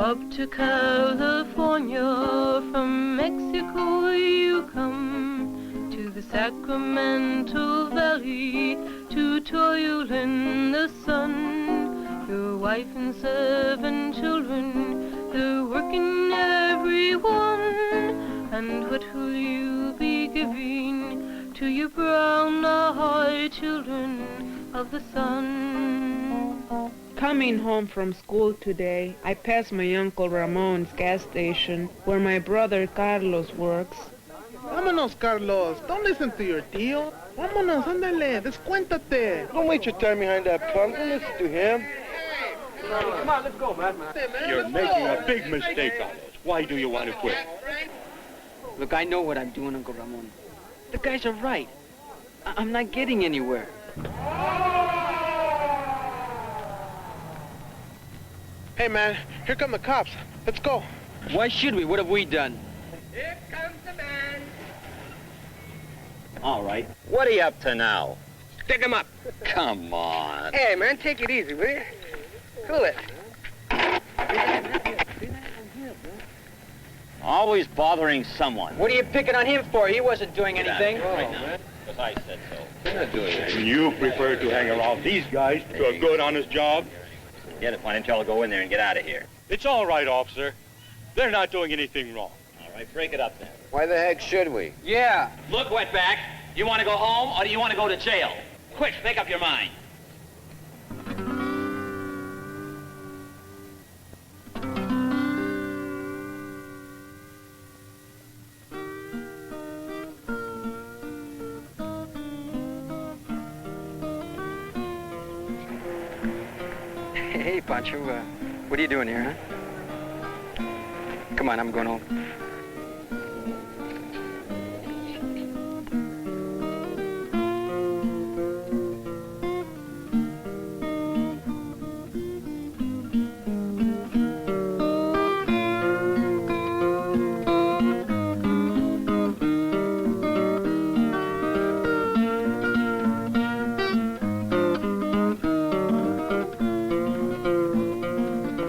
Up to California, from Mexico you come, to the Sacramento Valley, to toil in the sun. Your wife and 7 children, they're working everyone. And what will you be giving to your brown-eyed children of the sun? Coming home from school today, I passed my Uncle Ramon's gas station where my brother Carlos works. Vámonos, Carlos. Don't listen to your tío. Vámonos, ándale, descuéntate. Don't wait your time behind that punk. Don't listen to him. Come on, let's go, man. You're making a big mistake, Carlos. Why do you want to quit? Look, I know what I'm doing, Uncle Ramon. The guys are right. I'm not getting anywhere. Hey, man, here come the cops. Let's go. Why should we? What have we done? Here comes the band. All right. What are you up to now? Stick him up. Come on. Hey, man, take it easy, will you? Cool it. Always bothering someone. What are you picking on him for? He wasn't doing anything. Right now. Because I said so. They're not doing it. You prefer to hang around these guys to a good, honest job? Get it, why don't y'all go in there and get out of here? It's all right, officer. They're not doing anything wrong. All right, break it up then. Why the heck should we? Yeah. Look, wetback, you want to go home or do you want to go to jail? Quick, make up your mind. Hey, Pancho, what are you doing here, huh? Come on, I'm going home.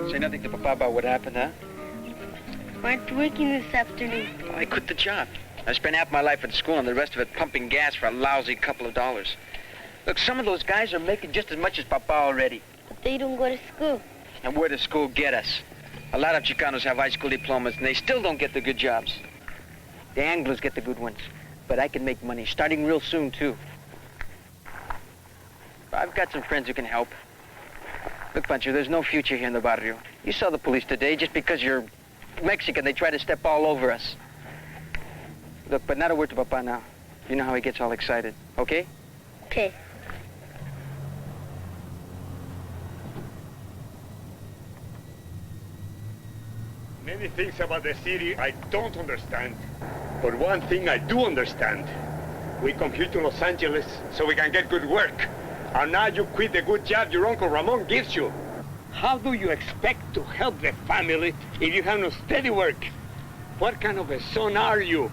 Say nothing to Papa about what happened, huh? Aren't working this afternoon. I quit the job. I spent half my life at school and the rest of it pumping gas for a lousy couple of dollars. Look, some of those guys are making just as much as Papa already. But they don't go to school. And where does school get us? A lot of Chicanos have high school diplomas and they still don't get the good jobs. The Anglos get the good ones. But I can make money, starting real soon, too. I've got some friends who can help. Look, Pancho, there's no future here in the barrio. You saw the police today. Just because you're Mexican, they try to step all over us. Look, but not a word to Papa now. You know how he gets all excited, okay? Okay. Many things about the city I don't understand. But one thing I do understand. We come here to Los Angeles so we can get good work. And now you quit the good job your Uncle Ramon gives you. How do you expect to help the family if you have no steady work? What kind of a son are you?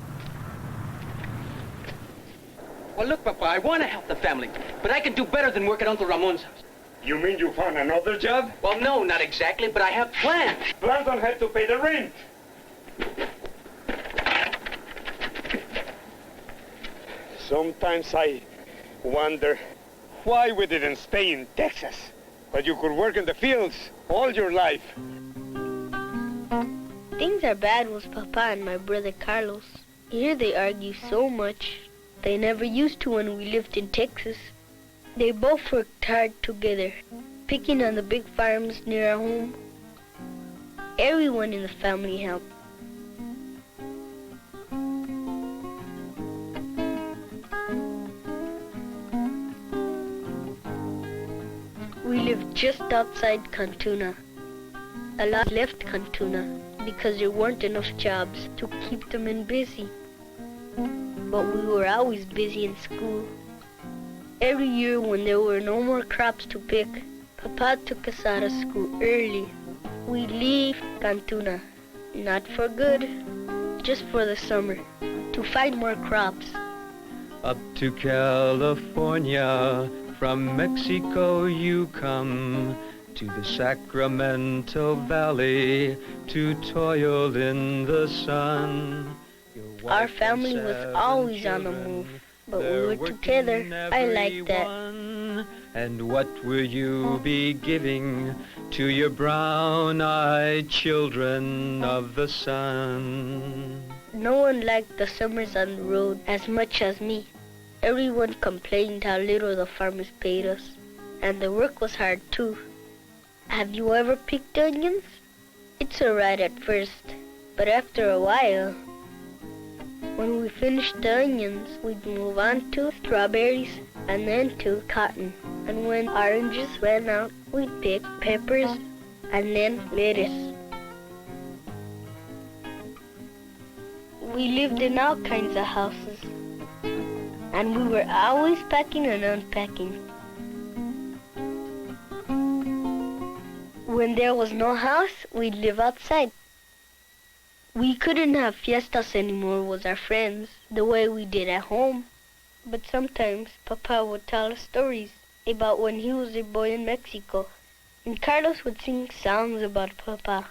Well, look, Papa, I want to help the family, but I can do better than work at Uncle Ramon's house. You mean you found another job? Well, no, not exactly, but I have plans. Plans don't have to pay the rent. Sometimes I wonder why we didn't stay in Texas. But you could work in the fields all your life. Things are bad with Papa and my brother Carlos. Here they argue so much. They never used to when we lived in Texas. They both worked hard together, picking on the big farms near our home. Everyone in the family helped. We lived just outside Cantuna. A lot left Cantuna because there weren't enough jobs to keep them busy. But we were always busy in school. Every year when there were no more crops to pick, Papa took us out of school early. We leave Cantuna, not for good, just for the summer, to find more crops. Up to California, from Mexico you come, to the Sacramento Valley to toil in the sun. Our family was always on the move, but we were together. I like that. And what will you be giving to your brown-eyed children of the sun? No one liked the summers on the road as much as me. Everyone complained how little the farmers paid us, and the work was hard too. Have you ever picked onions? It's alright at first, but after a while, when we finished the onions, we'd move on to strawberries and then to cotton. And when oranges ran out, we'd pick peppers and then lettuce. We lived in all kinds of houses, and we were always packing and unpacking. When there was no house, we'd live outside. We couldn't have fiestas anymore with our friends the way we did at home. But sometimes Papa would tell us stories about when he was a boy in Mexico. And Carlos would sing songs about Papa.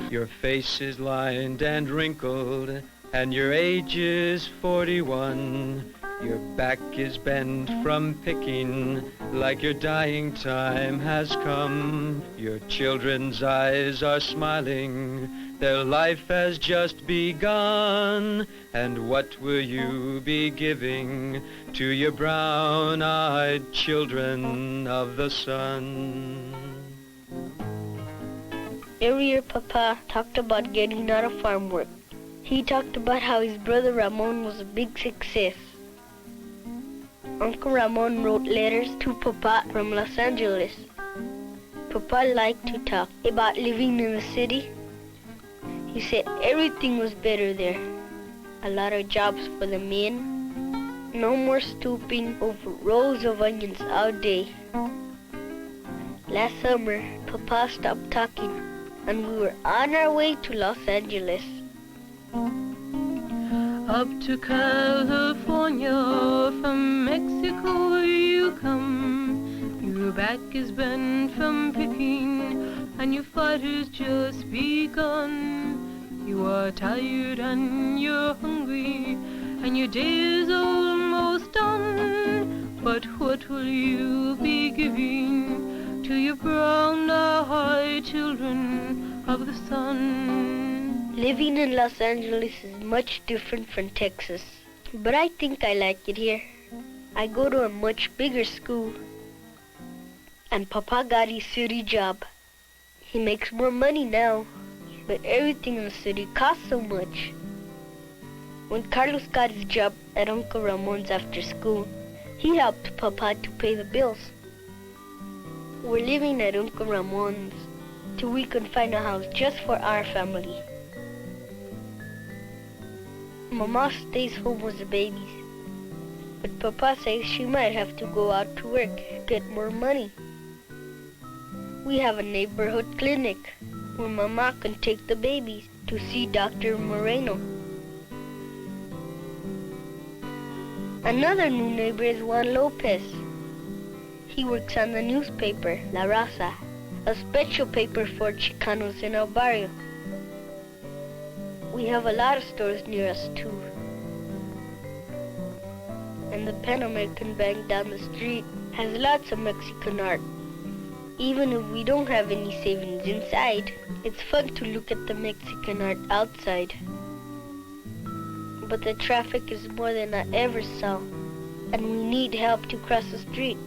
Your face is lined and wrinkled, and your age is 41. Your back is bent from picking, like your dying time has come. Your children's eyes are smiling, their life has just begun. And what will you be giving to your brown-eyed children of the sun? Every year Papa talked about getting out of farm work. He talked about how his brother Ramon was a big success. Uncle Ramon wrote letters to Papa from Los Angeles. Papa liked to talk about living in the city. He said everything was better there. A lot of jobs for the men. No more stooping over rows of onions all day. Last summer, Papa stopped talking, and we were on our way to Los Angeles. Up to California, from Mexico you come. Your back is bent from picking, and your fight has just begun. You are tired and you're hungry, and your day is almost done. But what will you be giving to your brown-eyed children of the sun? Living in Los Angeles is much different from Texas, but I think I like it here. I go to a much bigger school, and Papa got his city job. He makes more money now, but everything in the city costs so much. When Carlos got his job at Uncle Ramon's after school, he helped Papa to pay the bills. We're living at Uncle Ramon's till we can find a house just for our family. Mama stays home with the babies, but Papa says she might have to go out to work to get more money. We have a neighborhood clinic where Mama can take the babies to see Dr. Moreno. Another new neighbor is Juan Lopez. He works on the newspaper, La Raza, a special paper for Chicanos in our barrio. We have a lot of stores near us too. And the Pan American Bank down the street has lots of Mexican art. Even if we don't have any savings inside, it's fun to look at the Mexican art outside. But the traffic is more than I ever saw, and we need help to cross the street.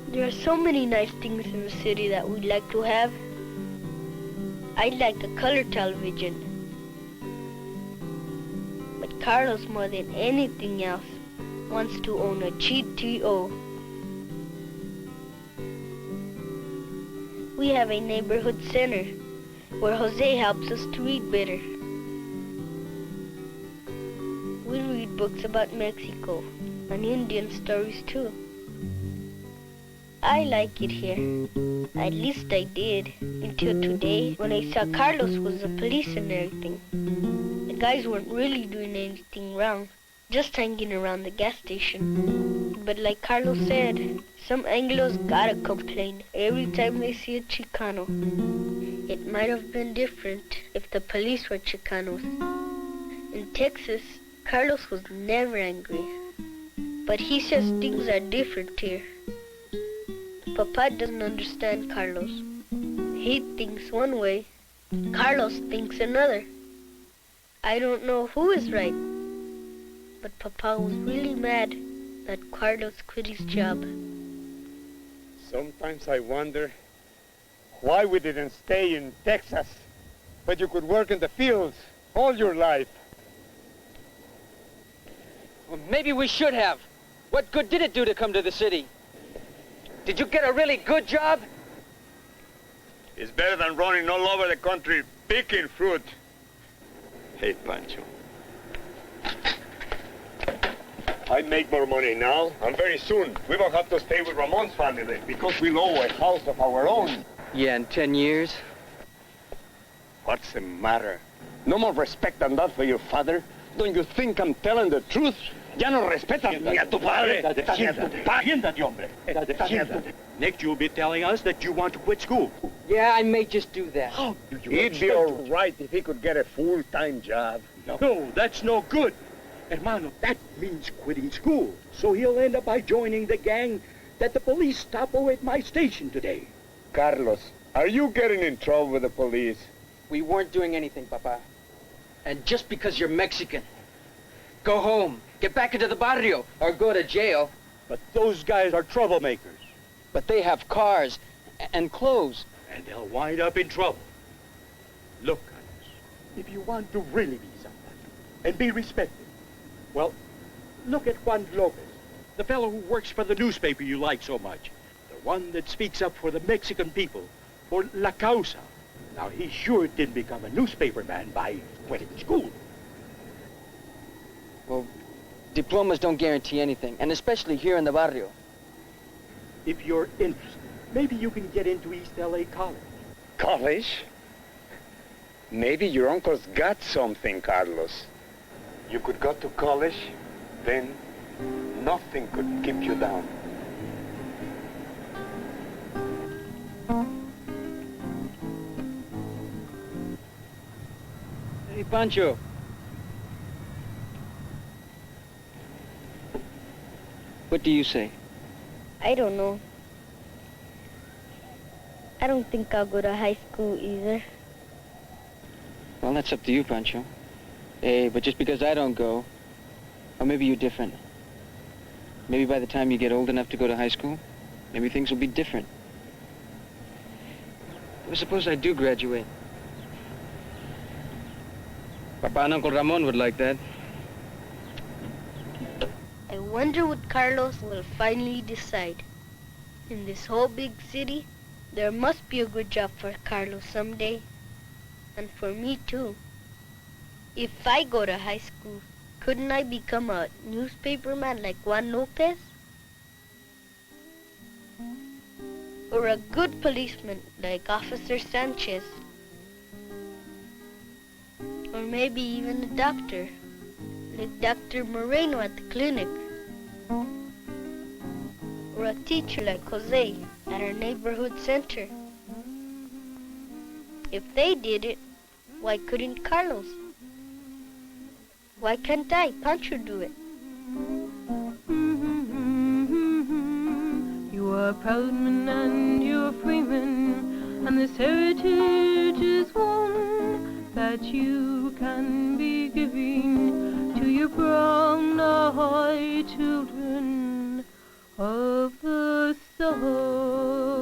There are so many nice things in the city that we'd like to have. I'd like a color television. But Carlos, more than anything else, wants to own a GTO. We have a neighborhood center where Jose helps us to read better. We read books about Mexico and Indian stories too. I like it here. At least I did, until today when I saw Carlos with the police and everything. The guys weren't really doing anything wrong. just hanging around the gas station. But like Carlos said, some Anglos gotta complain every time they see a Chicano. It might have been different if the police were Chicanos. In Texas, Carlos was never angry. But he says things are different here. Papa doesn't understand Carlos. He thinks one way, Carlos thinks another. I don't know who is right, but Papa was really mad that Carlos quit his job. Sometimes I wonder why we didn't stay in Texas, but you could work in the fields all your life. Well, maybe we should have. What good did it do to come to the city? Did you get a really good job? It's better than running all over the country picking fruit. Hey, Pancho. I make more money now, and very soon we won't have to stay with Ramon's family because we'll own a house of our own. Yeah, in 10 years. What's the matter? No more respect than that for your father? Don't you think I'm telling the truth? Ya no respetas ni a tu padre. Siéntate, hombre. Siéntate. Next, you'll be telling us that you want to quit school. Yeah, I may just do that. How do you He'd be all right if he could get a full-time job. No, that's no good. Hermano, that means quitting school. So he'll end up by joining the gang that the police stopped over at my station today. Carlos, are you getting in trouble with the police? We weren't doing anything, Papa. And just because you're Mexican, go home, get back into the barrio, or go to jail. But those guys are troublemakers. But they have cars and clothes. And they'll wind up in trouble. Look, Carlos, if you want to really be somebody and be respected, well, look at Juan Lopez, the fellow who works for the newspaper you like so much, the one that speaks up for the Mexican people, for La Causa. Now, he sure didn't become a newspaperman by quitting school. Well, diplomas don't guarantee anything, and especially here in the barrio. If you're interested, maybe you can get into East L.A. College. College? Maybe your uncle's got something, Carlos. You could go to college, then nothing could keep you down. Hey, Pancho. What do you say? I don't know. I don't think I'll go to high school either. Well, that's up to you, Pancho. Hey, but just because I don't go, or maybe you're different. Maybe by the time you get old enough to go to high school, maybe things will be different. But suppose I do graduate. Papa and Uncle Ramon would like that. I wonder what Carlos will finally decide. In this whole big city, there must be a good job for Carlos someday. And for me too. If I go to high school, couldn't I become a newspaperman like Juan Lopez? Or a good policeman like Officer Sanchez? Or maybe even a doctor, like Dr. Moreno at the clinic. Or a teacher like Jose at our neighborhood center. If they did it, why couldn't Carlos? Why can't I, Pancho, do it? You are a proud man and you're a free man, and this heritage is one that you can be giving to your brown-eyed children of the sun.